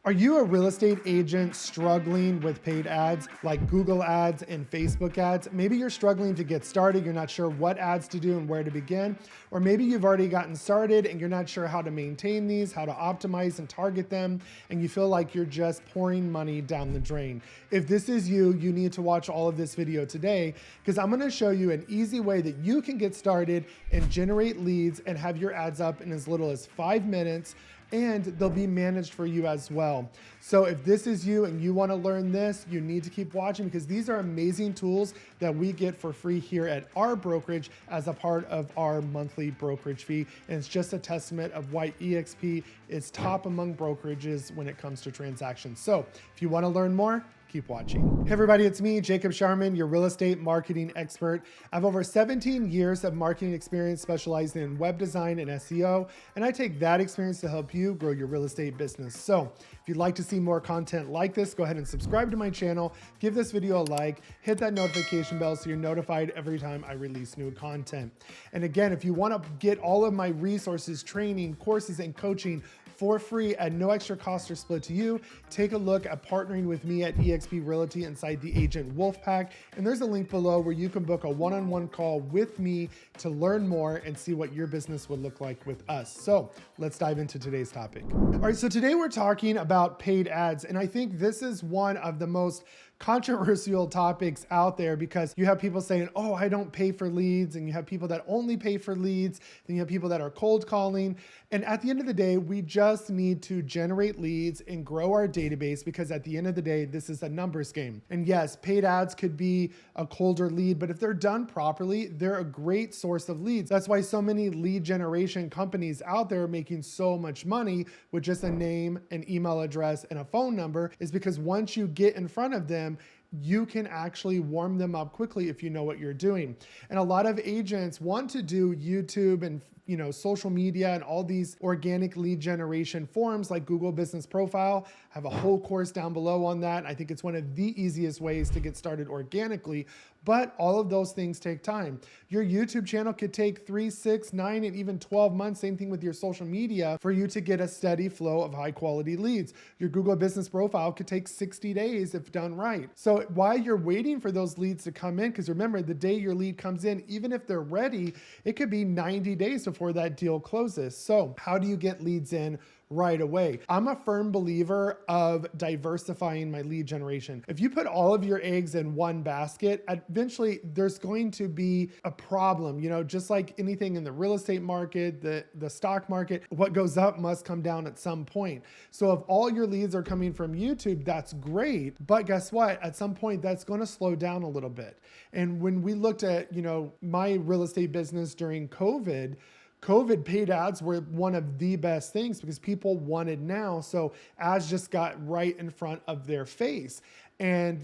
Are you a real estate agent struggling with paid ads like Google ads and Facebook ads? Maybe you're struggling to get started. You're not sure what ads to do and where to begin. Or maybe you've already gotten started and you're not sure how to maintain these, how to optimize and target them, and you feel like you're just pouring money down the drain. If this is you, you need to watch all of this video today because I'm going to show you an easy way that you can get started and generate leads and have your ads up in as little as 5 minutes, and they'll be managed for you as well. So if this is you and you want to learn this, you need to keep watching because these are amazing tools that we get for free here at our brokerage as a part of our monthly brokerage fee. And it's just a testament of why eXp is top among brokerages when it comes to transactions. So if you want to learn more, keep watching. Hey everybody, it's me, Jacob Shireman, your real estate marketing expert. I have over 17 years of marketing experience specializing in web design and SEO, and I take that experience to help you grow your real estate business. So if you'd like to see more content like this, go ahead and subscribe to my channel, give this video a like, hit that notification bell so you're notified every time I release new content. And again, if you want to get all of my resources, training, courses, and coaching for free at no extra cost or split to you, take a look at partnering with me at eXp Realty inside the Agent Wolfpack. And there's a link below where you can book a one-on-one call with me to learn more and see what your business would look like with us. So let's dive into today's topic. All right, so today we're talking about paid ads. And I think this is one of the most controversial topics out there because you have people saying, oh, I don't pay for leads. And you have people that only pay for leads. Then you have people that are cold calling. And at the end of the day, we just need to generate leads and grow our database because at the end of the day, this is a numbers game. And yes, paid ads could be a colder lead, but if they're done properly, they're a great source of leads. That's why so many lead generation companies out there are making so much money with just a name, an email address, and a phone number is because once you get in front of them, you can actually warm them up quickly if you know what you're doing. And a lot of agents want to do YouTube and social media and all these organic lead generation forums like Google Business Profile. I have a whole course down below on that. I think it's one of the easiest ways to get started organically, but all of those things take time. Your YouTube channel could take 3, 6, 9, and even 12 months, same thing with your social media, for you to get a steady flow of high quality leads. Your Google Business Profile could take 60 days if done right. So while you're waiting for those leads to come in, because remember, the day your lead comes in, even if they're ready, it could be 90 days before that deal closes. So how do you get leads in right away? I'm a firm believer of diversifying my lead generation. If you put all of your eggs in one basket, eventually there's going to be a problem. Just like anything in the real estate market, the stock market, what goes up must come down at some point. So if all your leads are coming from YouTube, that's great. But guess what? At some point, that's going to slow down a little bit. And when we looked at, my real estate business during COVID paid ads were one of the best things because people wanted now. So ads just got right in front of their face. And,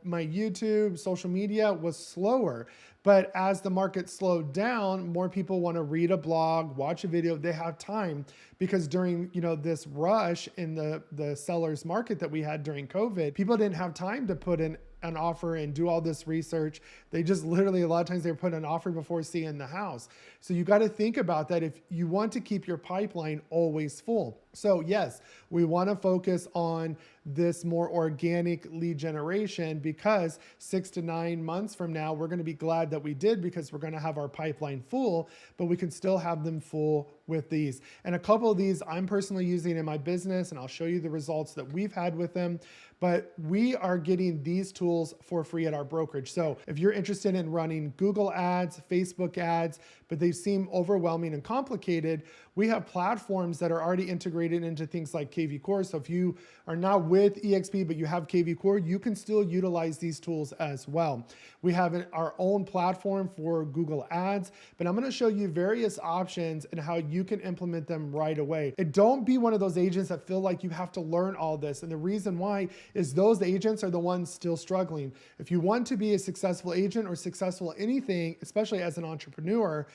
my YouTube, social media was slower. But as the market slowed down, more people want to read a blog, watch a video. They have time because during, this rush in the seller's market that we had during COVID, people didn't have time to put in an offer and do all this research. They just literally, a lot of times they put an offer before seeing the house. So you got to think about that if you want to keep your pipeline always full. So yes, we want to focus on this more organic lead generation because 6 to 9 months from now, we're going to be glad that we did because we're going to have our pipeline full, but we can still have them full with these. And a couple of these I'm personally using in my business, and I'll show you the results that we've had with them. But we are getting these tools for free at our brokerage. So if you're interested in running Google ads, Facebook ads, but they seem overwhelming and complicated, we have platforms that are already integrated into things like kvCORE. So if you are not with eXp, but you have kvCORE, you can still utilize these tools as well. We have our own platform for Google ads, but I'm going to show you various options and how you can implement them right away. And don't be one of those agents that feel like you have to learn all this. And the reason why is those agents are the ones still struggling. If you want to be a successful agent or successful anything, especially as an entrepreneur,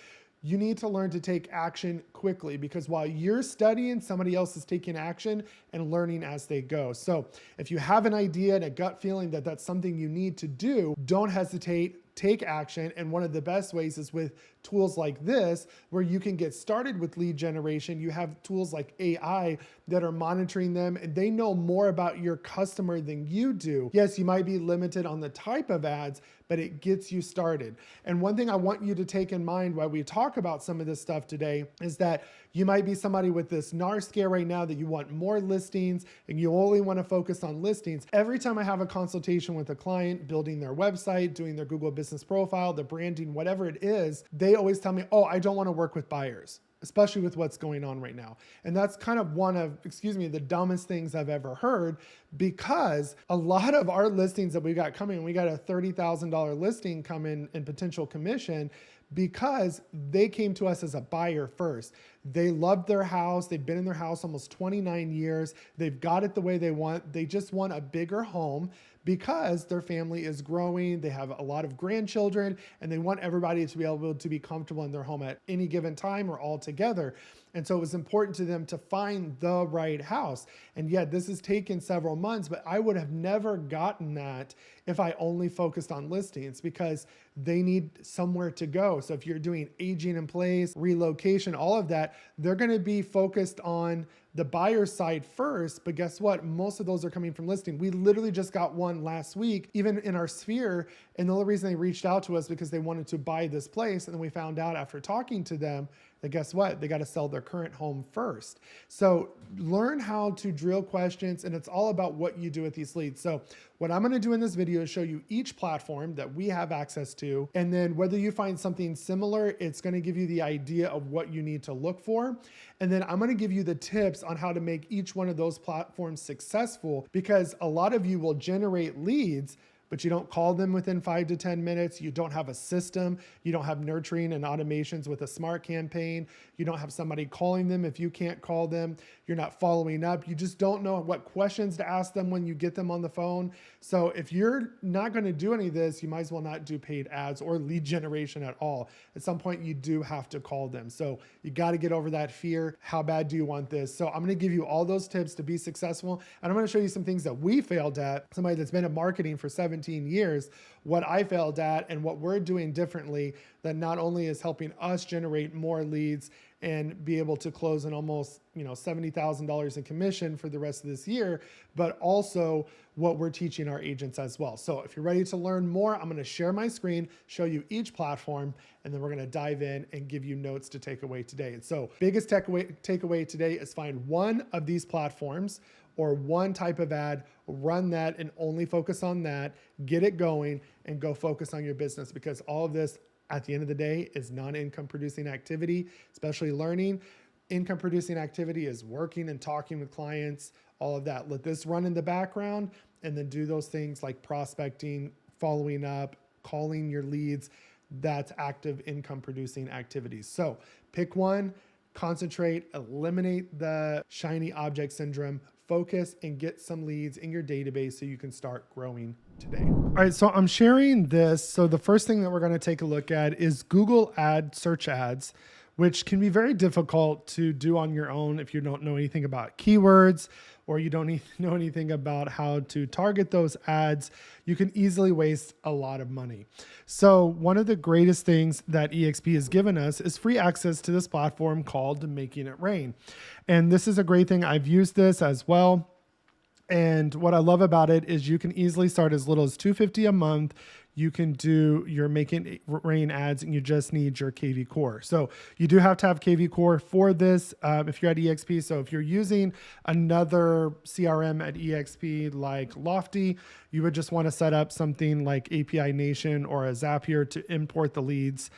you need to learn to take action quickly because while you're studying, somebody else is taking action and learning as they go. So if you have an idea and a gut feeling that that's something you need to do, don't hesitate. take action. And one of the best ways is with tools like this, where you can get started with lead generation. You have tools like AI that are monitoring them, and they know more about your customer than you do. Yes, you might be limited on the type of ads, but it gets you started. And one thing I want you to take in mind while we talk about some of this stuff today is that you might be somebody with this NAR scare right now that you want more listings and you only want to focus on listings. Every time I have a consultation with a client, building their website, doing their Google business profile, the branding, whatever it is, they always tell me, oh, I don't want to work with buyers, especially with what's going on right now. And that's kind of one of, the dumbest things I've ever heard, because a lot of our listings that we got coming, we got a $30,000 listing coming in potential commission because they came to us as a buyer first. They loved their house. They've been in their house almost 29 years. They've got it the way they want. They just want a bigger home because their family is growing. They have a lot of grandchildren and they want everybody to be able to be comfortable in their home at any given time or all together. And so it was important to them to find the right house. And yet this has taken several months, but I would have never gotten that if I only focused on listings, because they need somewhere to go. So if you're doing aging in place, relocation, all of that, they're going to be focused on the buyer side first, but guess what? Most of those are coming from listing. We literally just got one last week, even in our sphere. And the only reason they reached out to us because they wanted to buy this place. And then we found out after talking to them that guess what? They got to sell their current home first. So learn how to drill questions, and it's all about what you do with these leads. So what I'm going to do in this video is show you each platform that we have access to. And then whether you find something similar, it's going to give you the idea of what you need to look for. And then I'm going to give you the tips on how to make each one of those platforms successful, because a lot of you will generate leads, but you don't call them within 5 to 10 minutes. You don't have a system. You don't have nurturing and automations with a smart campaign. You don't have somebody calling them if you can't call them. You're not following up. You just don't know what questions to ask them when you get them on the phone. So if you're not going to do any of this, you might as well not do paid ads or lead generation at all. At some point, you do have to call them. So you got to get over that fear. How bad do you want this? So I'm going to give you all those tips to be successful. And I'm going to show you some things that we failed at. Somebody that's been in marketing for 17 years, what I failed at and what we're doing differently that not only is helping us generate more leads and be able to close in almost $70,000 in commission for the rest of this year, but also what we're teaching our agents as well. So if you're ready to learn more, I'm going to share my screen, show you each platform, and then we're going to dive in and give you notes to take away today. And so biggest takeaway today is find one of these platforms or one type of ad, run that and only focus on that, get it going and go focus on your business, because all of this at the end of the day is non-income producing activity, especially learning. Income producing activity is working and talking with clients, all of that. Let this run in the background and then do those things like prospecting, following up, calling your leads. That's active income producing activities. So pick one, concentrate, eliminate the shiny object syndrome, focus and get some leads in your database so you can start growing today. All right, so I'm sharing this. So the first thing that we're going to take a look at is Google search ads, which can be very difficult to do on your own if you don't know anything about keywords or you don't know anything about how to target those ads. You can easily waste a lot of money. So one of the greatest things that EXP has given us is free access to this platform called Making It Rain. And this is a great thing. I've used this as well. And what I love about it is you can easily start as little as $250 a month. You can do your Making It Rain ads and you just need your kvCORE. So you do have to have kvCORE for this if you're at EXP. So if you're using another CRM at EXP like Lofty, you would just want to set up something like API Nation or a Zapier to import the leads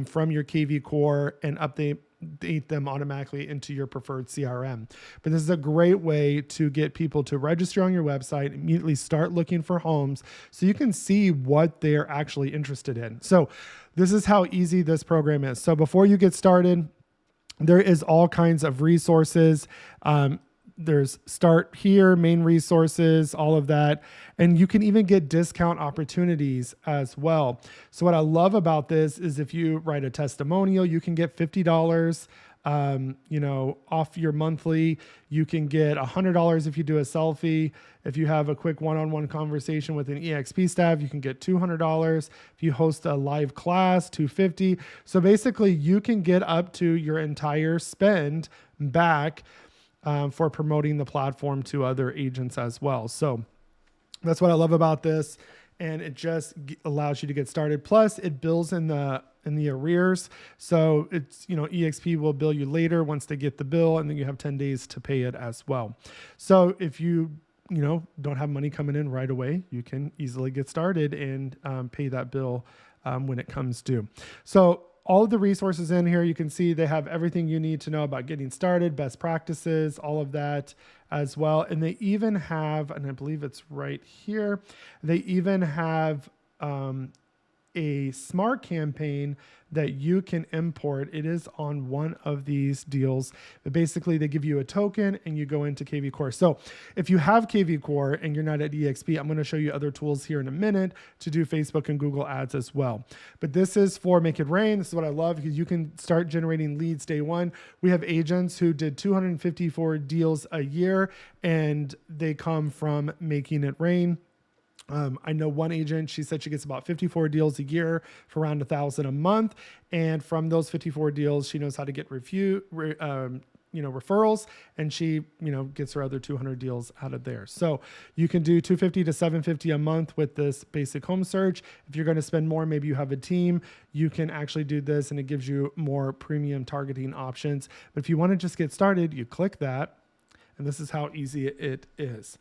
from your kvCORE and update them automatically into your preferred CRM. But this is a great way to get people to register on your website, immediately start looking for homes so you can see what they're actually interested in. So this is how easy this program is. So before you get started, there is all kinds of resources. There's start here, main resources, all of that. And you can even get discount opportunities as well. So what I love about this is if you write a testimonial, you can get $50 off your monthly. You can get $100 if you do a selfie. If you have a quick one-on-one conversation with an EXP staff, you can get $200. If you host a live class, $250. So basically you can get up to your entire spend back for promoting the platform to other agents as well. So that's what I love about this. And it just allows you to get started. Plus it bills in the arrears. So it's, EXP will bill you later once they get the bill, and then you have 10 days to pay it as well. So if you don't have money coming in right away, you can easily get started and pay that bill when it comes due. So all of the resources in here, you can see they have everything you need to know about getting started, best practices, all of that as well. And they even have, and I believe it's right here, they even have a smart campaign that you can import. It is on one of these deals. But basically, they give you a token and you go into kvCORE. So if you have kvCORE and you're not at EXP, I'm going to show you other tools here in a minute to do Facebook and Google ads as well. But this is for Make It Rain. This is what I love, because you can start generating leads day one. We have agents who did 254 deals a year, and they come from Making It Rain. I know one agent, she said she gets about 54 deals a year for around $1,000 a month. And from those 54 deals, she knows how to get referrals, and she, gets her other 200 deals out of there. So you can do 250 to 750 a month with this basic home search. If you're going to spend more, maybe you have a team, you can actually do this, and it gives you more premium targeting options. But if you want to just get started, you click that, and this is how easy it is.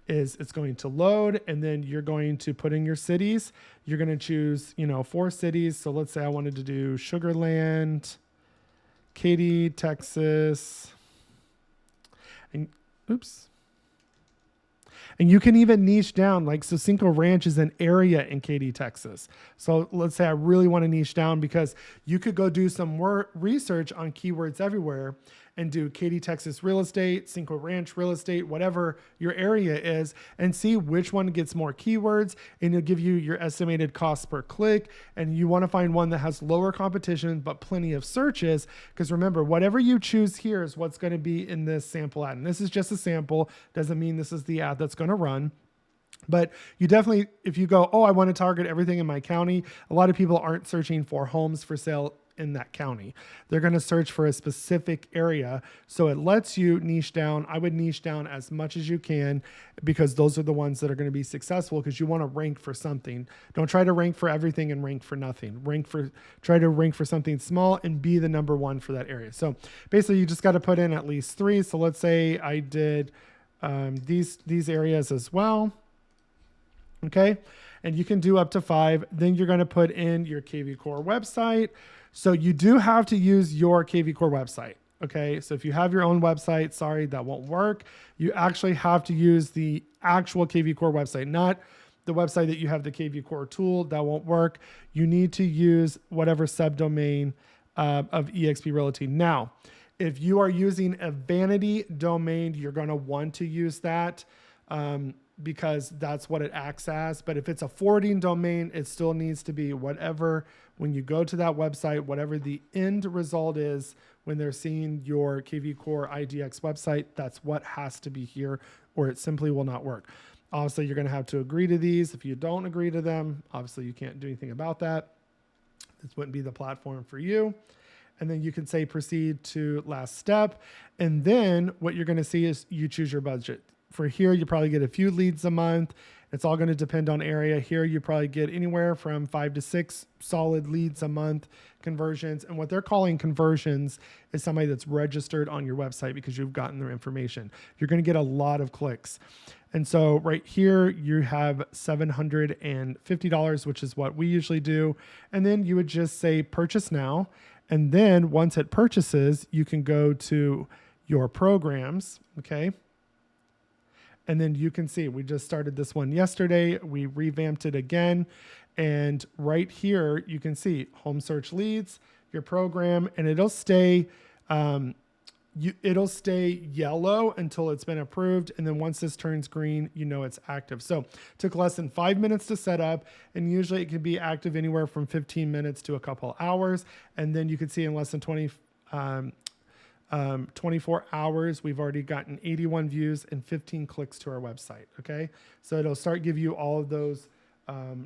It's going to load, and then you're going to put in your cities. You're going to choose, 4 cities. So let's say I wanted to do Sugar Land, Katy, Texas, and And you can even niche down, like, so Cinco Ranch is an area in Katy, Texas. So let's say I really want to niche down, because you could go do some research on keywords everywhere and do Katy, Texas real estate, Cinco Ranch real estate, whatever your area is, and see which one gets more keywords, and it'll give you your estimated cost per click. And you want to find one that has lower competition, but plenty of searches, because remember, whatever you choose here is what's going to be in this sample ad. And this is just a sample, doesn't mean this is the ad that's going to run. But you definitely, if you go, I want to target everything in my county, a lot of people aren't searching for homes for sale in that county. They're going to search for a specific area. So it lets you niche down. I would niche down as much as you can, because those are the ones that are going to be successful, because you want to rank for something. Don't try to rank for everything and rank for nothing. Try to rank for something small and be the number one for that area. So basically you just got to put in at least 3. So let's say I did these areas as well. Okay. And you can do up to 5. Then you're going to put in your kvCORE website. So you do have to use your kvCORE website. Okay. So if you have your own website, sorry, that won't work. You actually have to use the actual kvCORE website, not the website that you have the kvCORE tool. That won't work. You need to use whatever subdomain of eXp Realty. Now, if you are using a vanity domain, you're going to want to use that, because that's what it acts as. But if it's a forwarding domain, it still needs to be whatever, when you go to that website, whatever the end result is when they're seeing your kvCORE IDX website, that's what has to be here, or it simply will not work. Obviously, you're going to have to agree to these. If you don't agree to them, obviously you can't do anything about that. This wouldn't be the platform for you. And then you can say proceed to last step. And then what you're going to see is you choose your budget. For here, you probably get a few leads a month. It's all going to depend on area. Here, you probably get anywhere from 5 to 6 solid leads a month, conversions. And what they're calling conversions is somebody that's registered on your website because you've gotten their information. You're going to get a lot of clicks. And so right here, you have $750, which is what we usually do. And then you would just say purchase now. And then once it purchases, you can go to your programs, okay? And then you can see, we just started this one yesterday. We revamped it again. And right here, you can see home search leads, your program, and it'll stay yellow until it's been approved. And then once this turns green, you know it's active. So it took less than 5 minutes to set up. And usually it can be active anywhere from 15 minutes to a couple hours. And then you can see in less than 24 hours, we've already gotten 81 views and 15 clicks to our website. Okay. So it'll start give you all of those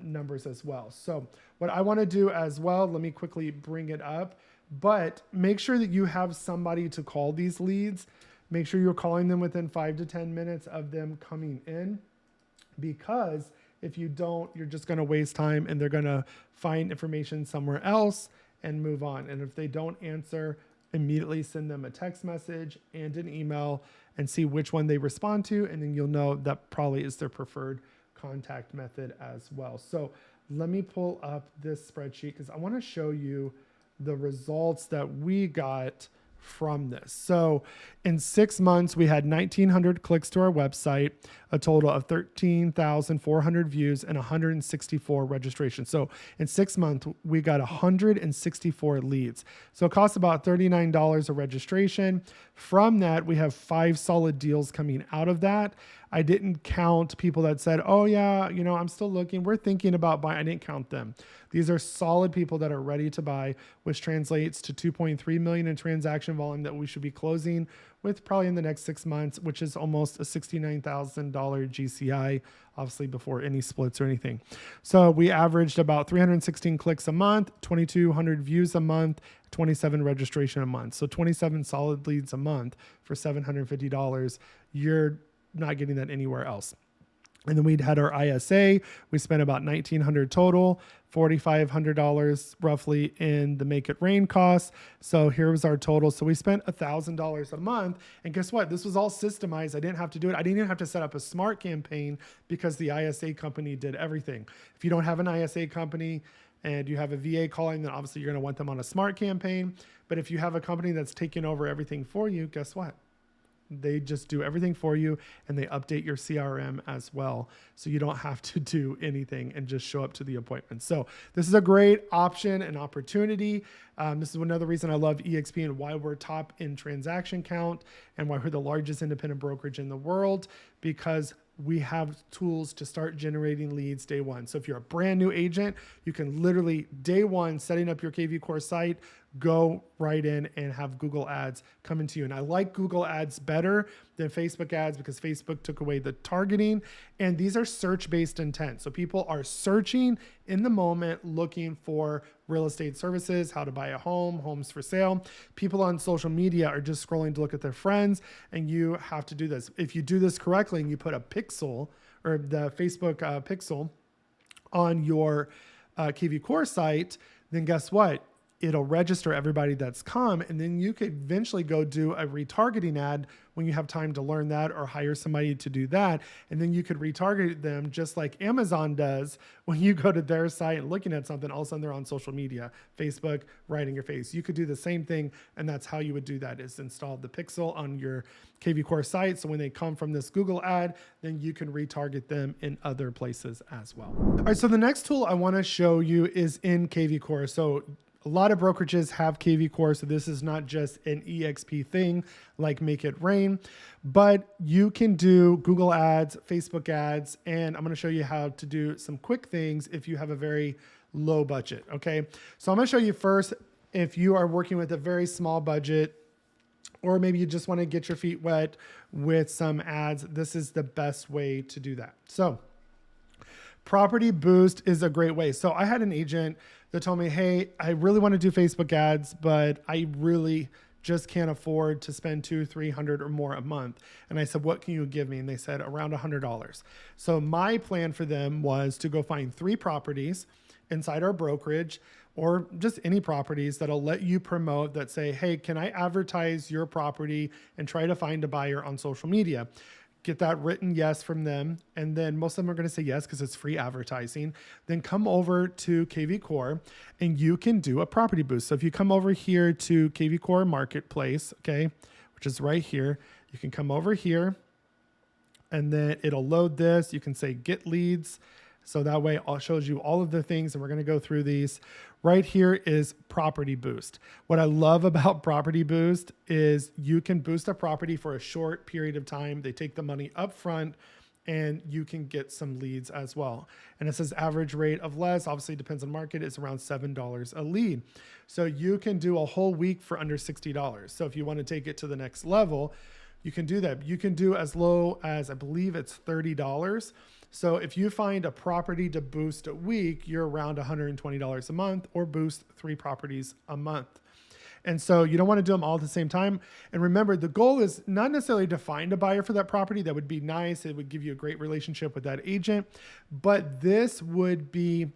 numbers as well. So what I want to do as well, let me quickly bring it up, but make sure that you have somebody to call these leads. Make sure you're calling them within 5 to 10 minutes of them coming in, because if you don't, you're just going to waste time and they're going to find information somewhere else and move on. And if they don't answer, immediately send them a text message and an email and see which one they respond to. And then you'll know that probably is their preferred contact method as well. So let me pull up this spreadsheet because I want to show you the results that we got from this. So in 6 months, we had 1,900 clicks to our website, a total of 13,400 views and 164 registrations. So in 6 months, we got 164 leads. So it costs about $39 a registration. From that, we have 5 solid deals coming out of that. I didn't count people that said, oh yeah, you know, I'm still looking, we're thinking about buying. I didn't count them. These are solid people that are ready to buy, which translates to 2.3 million in transaction volume that we should be closing with probably in the next 6 months, which is almost a $69,000 GCI, obviously before any splits or anything. So we averaged about 316 clicks a month, 2,200 views a month, 27 registration a month. So 27 solid leads a month for $750. You're not getting that anywhere else. And then we'd had our ISA. We spent about $1,900 total, $4,500 roughly in the Make It Rain costs. So here was our total. So we spent $1,000 a month. And guess what? This was all systemized. I didn't have to do it. I didn't even have to set up a smart campaign because the ISA company did everything. If you don't have an ISA company and you have a VA calling, then obviously you're going to want them on a smart campaign. But if you have a company that's taking over everything for you, guess what? They just do everything for you and they update your CRM as well. So you don't have to do anything and just show up to the appointment. So this is a great option and opportunity. This is another reason I love EXP and why we're top in transaction count and why we're the largest independent brokerage in the world, because we have tools to start generating leads day one. So if you're a brand new agent, you can literally day one, setting up your kvCORE site, go right in and have Google ads come into you. And I like Google ads better than Facebook ads because Facebook took away the targeting, and these are search-based intent. So people are searching in the moment, looking for real estate services, how to buy a home, homes for sale. People on social media are just scrolling to look at their friends, and you have to do this. If you do this correctly and you put a pixel or the Facebook pixel on your kvCORE site, then guess what? It'll register everybody that's come, and then you could eventually go do a retargeting ad when you have time to learn that or hire somebody to do that. And then you could retarget them just like Amazon does when you go to their site and looking at something, all of a sudden they're on social media, Facebook, right in your face. You could do the same thing, and that's how you would do that, is install the pixel on your kvCORE site. So when they come from this Google ad, then you can retarget them in other places as well. All right, so the next tool I want to show you is in kvCORE. So a lot of brokerages have kvCORE, so this is not just an EXP thing like Make It Rain, but you can do Google ads, Facebook ads, and I'm going to show you how to do some quick things if you have a very low budget, okay? So I'm going to show you first if you are working with a very small budget, or maybe you just want to get your feet wet with some ads. This is the best way to do that. So Property Boost is a great way. So I had an agent that told me, hey, I really want to do Facebook ads, but I really just can't afford to spend $200-300 or more a month. And I said, what can you give me? And they said around $100. So my plan for them was to go find 3 properties inside our brokerage, or just any properties that'll let you promote that say, hey, can I advertise your property and try to find a buyer on social media? Get that written yes from them. And then most of them are going to say yes because it's free advertising. Then come over to kvCORE and you can do a property boost. So if you come over here to kvCORE Marketplace, okay, which is right here, you can come over here and then it'll load this. You can say get leads. So that way it shows you all of the things, and we're going to go through these. Right here is Property Boost. What I love about Property Boost is you can boost a property for a short period of time. They take the money up front and you can get some leads as well. And it says average rate of less, obviously depends on market, is around $7 a lead. So you can do a whole week for under $60. So if you want to take it to the next level, you can do that. You can do as low as, I believe it's $30. So if you find a property to boost a week, you're around $120 a month, or boost 3 properties a month. And so you don't want to do them all at the same time. And remember, the goal is not necessarily to find a buyer for that property. That would be nice. It would give you a great relationship with that agent. But this would be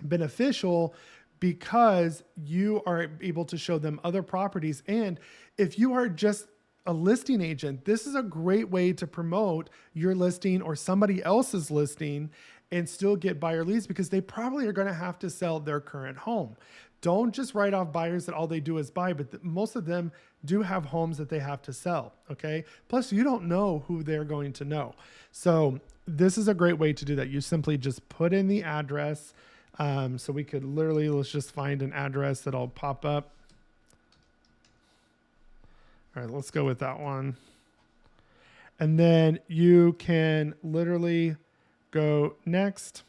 beneficial because you are able to show them other properties. And if you are just a listing agent, this is a great way to promote your listing or somebody else's listing and still get buyer leads, because they probably are going to have to sell their current home. Don't just write off buyers that all they do is buy, but most of them do have homes that they have to sell. Okay. Plus, you don't know who they're going to know. So this is a great way to do that. You simply just put in the address. So we could literally, let's just find an address that'll pop up. All right, let's go with that one. And then you can literally go next.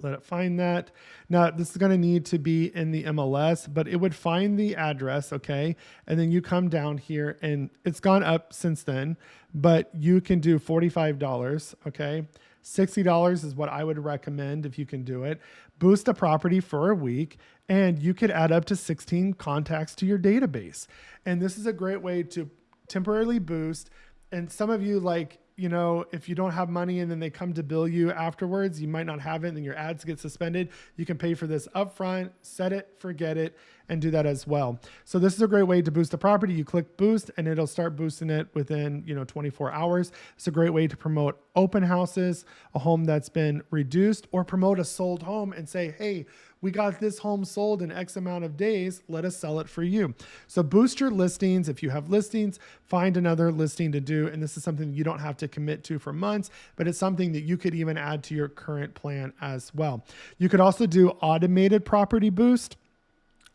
Let it find that. Now, this is going to need to be in the MLS, but it would find the address, okay? And then you come down here, and it's gone up since then, but you can do $45, okay? $60 is what I would recommend if you can do it. Boost a property for a week, and you could add up to 16 contacts to your database. And this is a great way to temporarily boost. And some of you, like, you know, if you don't have money and then they come to bill you afterwards, you might not have it and then your ads get suspended. You can pay for this upfront, set it, forget it, and do that as well. So this is a great way to boost a property. You click boost and it'll start boosting it within, 24 hours. It's a great way to promote open houses, a home that's been reduced, or promote a sold home and say, hey, we got this home sold in X amount of days. Let us sell it for you. So boost your listings. If you have listings, find another listing to do. And this is something you don't have to commit to for months, but it's something that you could even add to your current plan as well. You could also do automated property boost.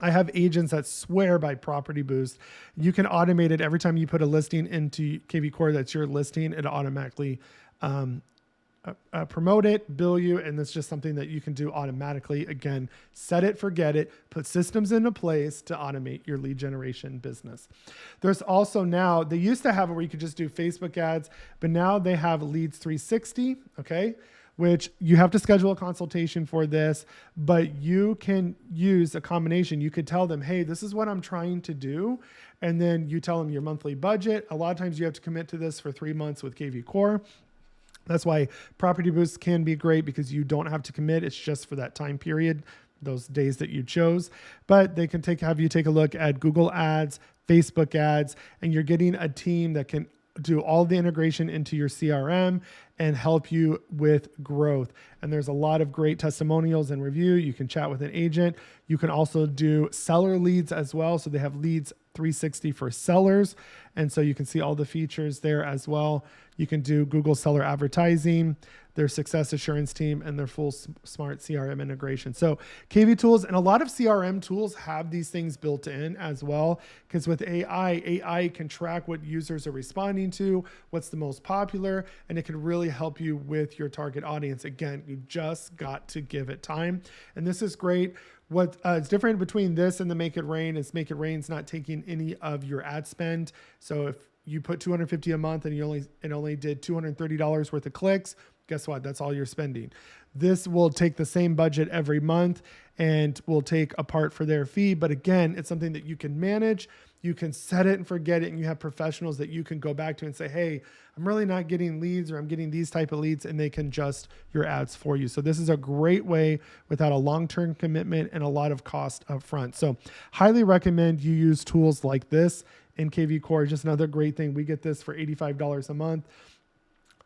I have agents that swear by property boost. You can automate it every time you put a listing into kvCORE that's your listing. It automatically promote it, bill you, and it's just something that you can do automatically. Again, set it, forget it, put systems into place to automate your lead generation business. There's also now, they used to have it where you could just do Facebook ads, but now they have Leads 360, okay? Which you have to schedule a consultation for this, but you can use a combination. You could tell them, hey, this is what I'm trying to do. And then you tell them your monthly budget. A lot of times you have to commit to this for 3 months with kvCORE. That's why property boosts can be great, because you don't have to commit. It's just for that time period, those days that you chose. But they can have you take a look at Google ads, Facebook ads, and you're getting a team that can do all the integration into your CRM and help you with growth. And there's a lot of great testimonials and review. You can chat with an agent. You can also do seller leads as well. So they have Leads 360 for sellers. And so you can see all the features there as well. You can do Google seller advertising, their success assurance team, and their full smart CRM integration. So KV tools, and a lot of CRM tools have these things built in as well, because with AI can track what users are responding to, what's the most popular, and it can really help you with your target audience. Again, you just got to give it time. And this is great. What is different between this and the Make It Rain is Make It Rain's not taking any of your ad spend. So if you put $250 a month and it only did $230 worth of clicks, guess what? That's all you're spending. This will take the same budget every month and will take a part for their fee. But again, it's something that you can manage. You can set it and forget it. And you have professionals that you can go back to and say, hey, I'm really not getting leads, or I'm getting these type of leads, and they can adjust your ads for you. So this is a great way without a long-term commitment and a lot of cost up front. So highly recommend you use tools like this in kvCORE. Just another great thing. We get this for $85 a month.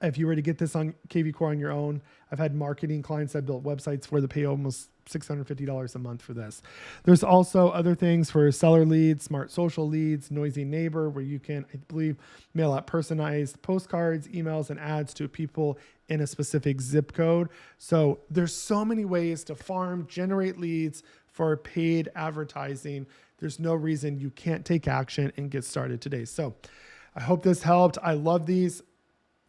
If you were to get this on kvCORE on your own, I've had marketing clients that built websites where they pay almost $650 a month for this. There's also other things for seller leads, smart social leads, noisy neighbor, where you can, I believe, mail out personalized postcards, emails, and ads to people in a specific zip code. So there's so many ways to farm, generate leads for paid advertising. There's no reason you can't take action and get started today. So I hope this helped. I love these.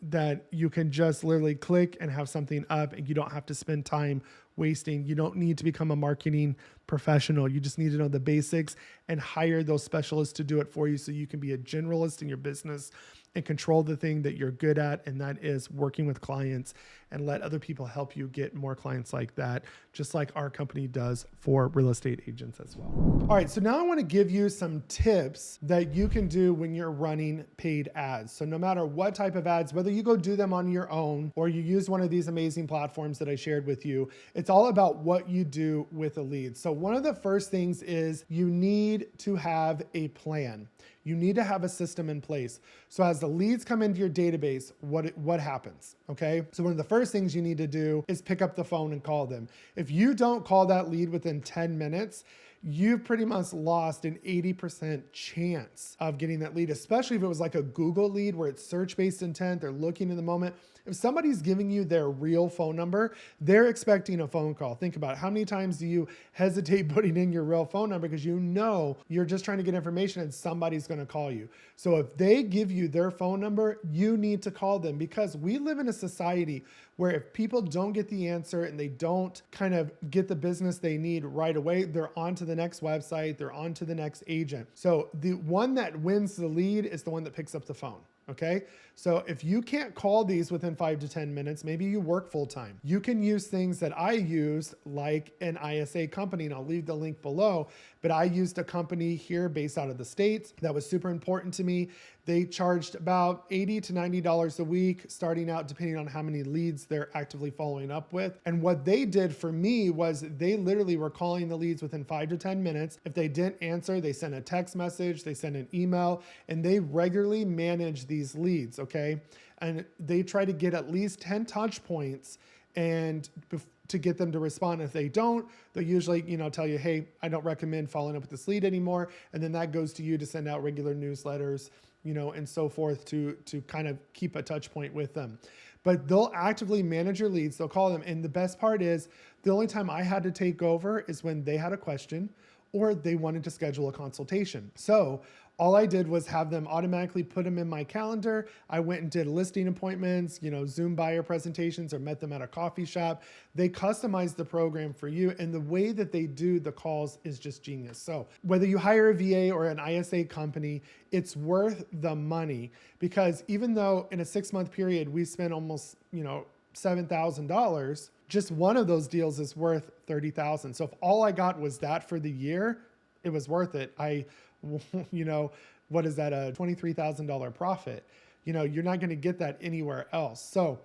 that you can just literally click and have something up, and you don't have to spend time wasting. You don't need to become a marketing professional. You just need to know the basics and hire those specialists to do it for you so you can be a generalist in your business and control the thing that you're good at, and that is working with clients, and let other people help you get more clients like that, just like our company does for real estate agents as well. All right, so now I want to give you some tips that you can do when you're running paid ads. So no matter what type of ads, whether you go do them on your own or you use one of these amazing platforms that I shared with you, it's all about what you do with a lead. So one of the first things is you need to have a plan. You need to have a system in place. So as the leads come into your database, what happens, okay? So one of the first things you need to do is pick up the phone and call them. If you don't call that lead within 10 minutes, you've pretty much lost an 80% chance of getting that lead, especially if it was like a Google lead where it's search-based intent, they're looking in the moment. If somebody's giving you their real phone number, they're expecting a phone call. Think about it. How many times do you hesitate putting in your real phone number because you know you're just trying to get information and somebody's going to call you? So if they give you their phone number, you need to call them, because we live in a society where if people don't get the answer and they don't kind of get the business they need right away, they're on to the next website, they're on to the next agent. So the one that wins the lead is the one that picks up the phone. Okay, so if you can't call these within 5 to 10 minutes, maybe you work full time. You can use things that I used, like an ISA company, and I'll leave the link below, but I used a company here based out of the States that was super important to me. They charged about $80 to $90 a week, starting out depending on how many leads they're actively following up with. And what they did for me was they literally were calling the leads within 5 to 10 minutes. If they didn't answer, they sent a text message, they sent an email, and they regularly manage these leads, okay? And they try to get at least 10 touch points and to get them to respond. If they don't, they'll usually, tell you, hey, I don't recommend following up with this lead anymore. And then that goes to you to send out regular newsletters, and so forth to kind of keep a touch point with them. But they'll actively manage your leads. They'll call them. And the best part is the only time I had to take over is when they had a question or they wanted to schedule a consultation. So all I did was have them automatically put them in my calendar. I went and did listing appointments, Zoom buyer presentations, or met them at a coffee shop. They customized the program for you, and the way that they do the calls is just genius. So whether you hire a VA or an ISA company, it's worth the money, because even though in a 6-month period we spent almost, $7,000, just one of those deals is worth $30,000. So if all I got was that for the year, it was worth it. What is that, a $23,000 profit? You're not going to get that anywhere else. So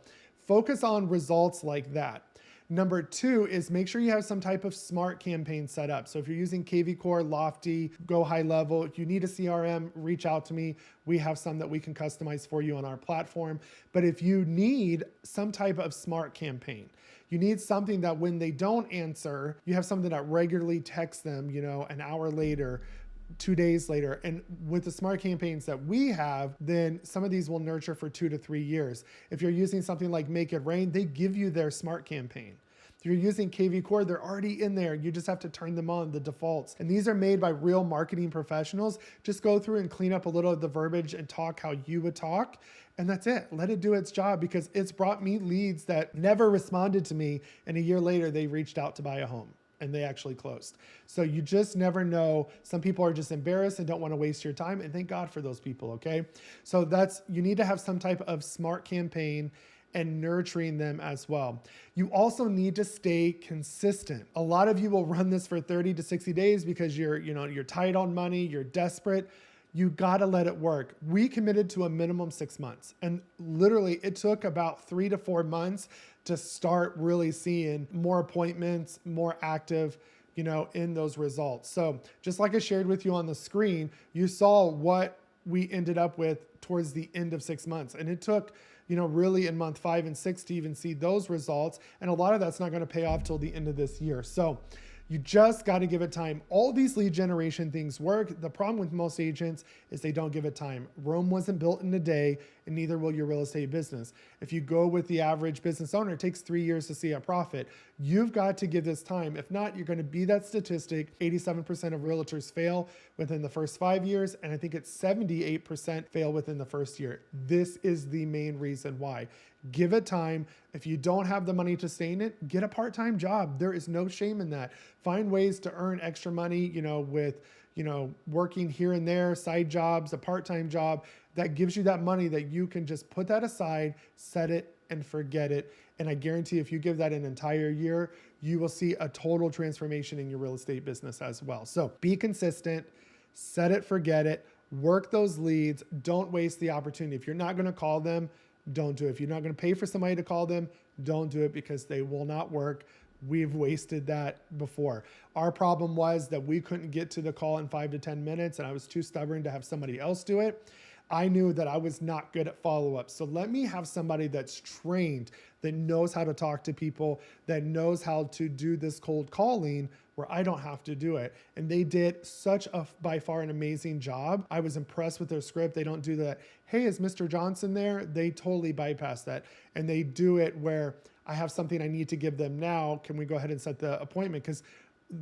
focus on results like that. Number 2 is make sure you have some type of smart campaign set up. So if you're using kvCORE, Lofty, Go High Level, if you need a CRM, reach out to me. We have some that we can customize for you on our platform. But if you need some type of smart campaign, you need something that when they don't answer, you have something that regularly texts them, an hour later, 2 days later. And with the smart campaigns that we have, then some of these will nurture for 2 to 3 years. If you're using something like Make It Rain, they give you their smart campaign. If you're using kvCORE, they're already in there. You just have to turn them on, the defaults. And these are made by real marketing professionals. Just go through and clean up a little of the verbiage and talk how you would talk. And that's it. Let it do its job, because it's brought me leads that never responded to me. And a year later, they reached out to buy a home, and they actually closed. So you just never know. Some people are just embarrassed and don't want to waste your time, and thank God for those people, okay? So you need to have some type of smart campaign and nurturing them as well. You also need to stay consistent. A lot of you will run this for 30 to 60 days because you're tight on money, you're desperate. You gotta let it work. We committed to a minimum 6 months, and literally it took about 3 to 4 months to start really seeing more appointments, more active, in those results. So just like I shared with you on the screen, you saw what we ended up with towards the end of 6 months. And it took, really in month 5 and 6 to even see those results. And a lot of that's not going to pay off till the end of this year. So you just got to give it time. All these lead generation things work. The problem with most agents is they don't give it time. Rome wasn't built in a day, and neither will your real estate business. If you go with the average business owner, it takes 3 years to see a profit. You've got to give this time. If not, you're going to be that statistic. 87% of realtors fail within the first 5 years, and I think it's 78% fail within the first year. This is the main reason why. Give it time. If you don't have the money to stay in it, get a part-time job. There is no shame in that. Find ways to earn extra money, with, working here and there, side jobs, a part-time job that gives you that money that you can just put that aside, set it and forget it. And I guarantee if you give that an entire year, you will see a total transformation in your real estate business as well. So be consistent, set it, forget it, work those leads. Don't waste the opportunity. If you're not going to call them, don't do it. If you're not going to pay for somebody to call them, don't do it, because they will not work. We've wasted that before. Our problem was that we couldn't get to the call in 5 to 10 minutes, and I was too stubborn to have somebody else do it. I knew that I was not good at follow-up. So let me have somebody that's trained, that knows how to talk to people, that knows how to do this cold calling where I don't have to do it. And they did such a, by far, an amazing job. I was impressed with their script. They don't do that, hey, is Mr. Johnson there? They totally bypass that. And they do it where I have something I need to give them now. Can we go ahead and set the appointment? Because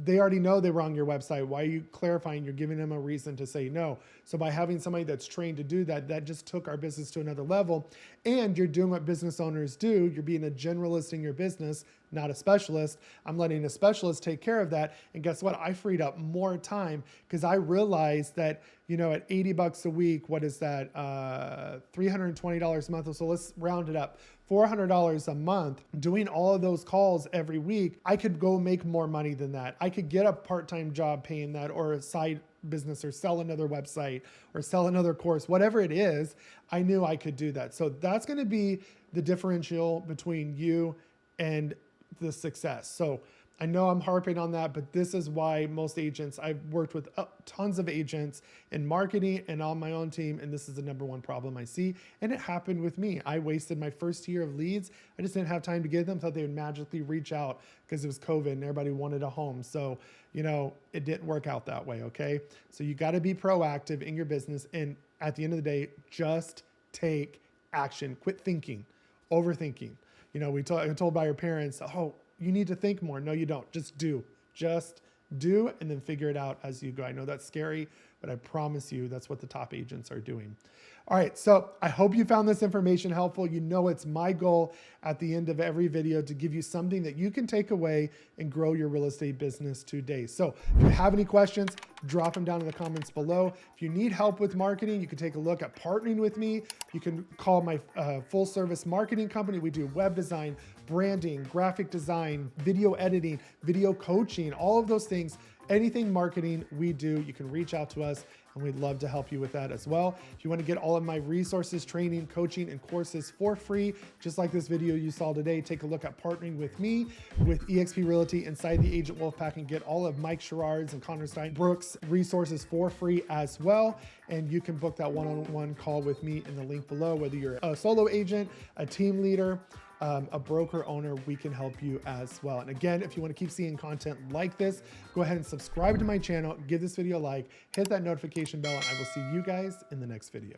they already know they were on your website. Why are you clarifying? You're giving them a reason to say no. So by having somebody that's trained to do that, that just took our business to another level. And you're doing what business owners do. You're being a generalist in your business, not a specialist. I'm letting a specialist take care of that. And guess what? I freed up more time because I realized that, at 80 bucks a week, what is that? $320 a month. So let's round it up. $400 a month, doing all of those calls every week, I could go make more money than that. I could get a part-time job paying that, or a side business, or sell another website, or sell another course, whatever it is. I knew I could do that. So that's going to be the differential between you and the success. So I know I'm harping on that, but this is why most agents, I've worked with tons of agents in marketing and on my own team, and this is the number one problem I see. And it happened with me. I wasted my first year of leads. I just didn't have time to get them. Thought they would magically reach out because it was COVID and everybody wanted a home. So, it didn't work out that way, okay? So you got to be proactive in your business. And at the end of the day, just take action. Quit thinking, overthinking. I told by our parents, oh, you need to think more. No, you don't. Just do. Just do, and then figure it out as you go. I know that's scary, but I promise you that's what the top agents are doing. All right, so I hope you found this information helpful. It's my goal at the end of every video to give you something that you can take away and grow your real estate business today. So if you have any questions, drop them down in the comments below. If you need help with marketing, you can take a look at partnering with me. You can call my full service marketing company. We do web design, branding, graphic design, video editing, video coaching, all of those things. Anything marketing we do, you can reach out to us, and we'd love to help you with that as well. If you want to get all of my resources, training, coaching, and courses for free, just like this video you saw today, take a look at partnering with me with eXp Realty inside the Agent Wolfpack, and get all of Mike Sherrard's and Connor Steinbrook's resources for free as well. And you can book that one-on-one call with me in the link below. Whether you're a solo agent, a team leader, a broker owner, we can help you as well. And again, if you want to keep seeing content like this, go ahead and subscribe to my channel, give this video a like, hit that notification bell, and I will see you guys in the next video.